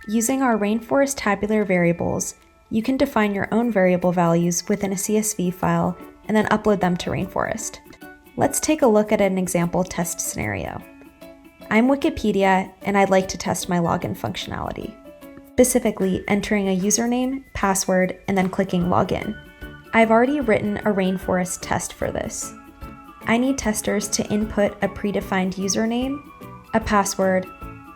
Using our Rainforest tabular variables, you can define your own variable values within a CSV file and then upload them to Rainforest. Let's take a look at an example test scenario. I'm Wikipedia and I'd like to test my login functionality, specifically entering a username, password, and then clicking login. I've already written a Rainforest test for this. I need testers to input a predefined username, a password,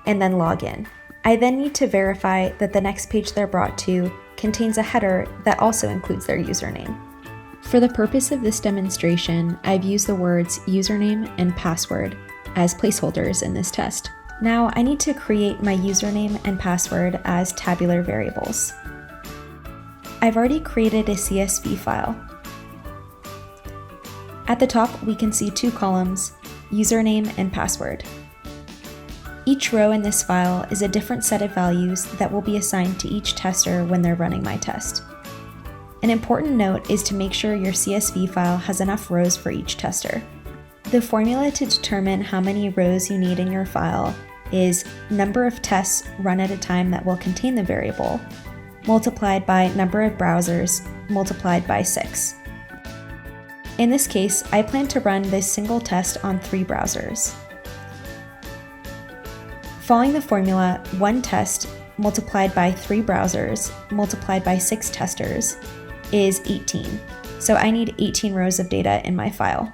and then log in. I then need to verify that the next page they're brought to contains a header that also includes their username. For the purpose of this demonstration, I've used the words username and password as placeholders in this test. Now I need to create my username and password as tabular variables. I've already created a CSV file. At the top, we can see two columns, username and password. Each row in this file is a different set of values that will be assigned to each tester when they're running my test. An important note is to make sure your CSV file has enough rows for each tester. The formula to determine how many rows you need in your file is number of tests run at a time that will contain the variable, multiplied by number of browsers, multiplied by 6. In this case, I plan to run this single test on 3 browsers. Following the formula, one test multiplied by 3 browsers multiplied by 6 testers is 18. So I need 18 rows of data in my file.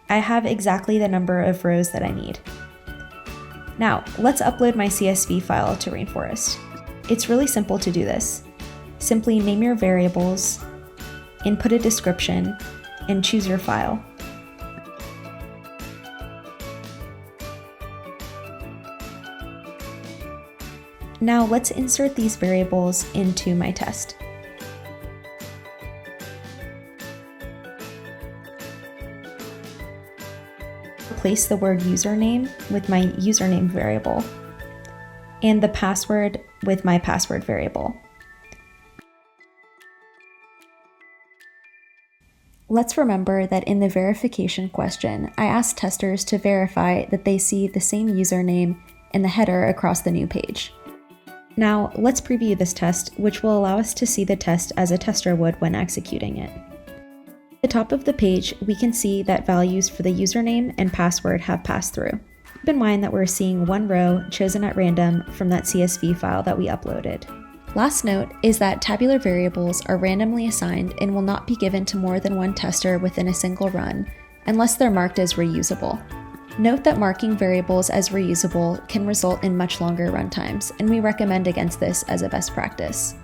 I have exactly the number of rows that I need. Now, let's upload my CSV file to Rainforest. It's really simple to do this. Simply name your variables, input a description, and choose your file. Now let's insert these variables into my test. Replace the word username with my username variable and the password with my password variable. Let's remember that in the verification question, I asked testers to verify that they see the same username in the header across the new page. Now, let's preview this test, which will allow us to see the test as a tester would when executing it. At the top of the page, we can see that values for the username and password have passed through. Keep in mind that we're seeing one row chosen at random from that CSV file that we uploaded. Last note is that tabular variables are randomly assigned and will not be given to more than one tester within a single run, unless they're marked as reusable. Note that marking variables as reusable can result in much longer runtimes, and we recommend against this as a best practice.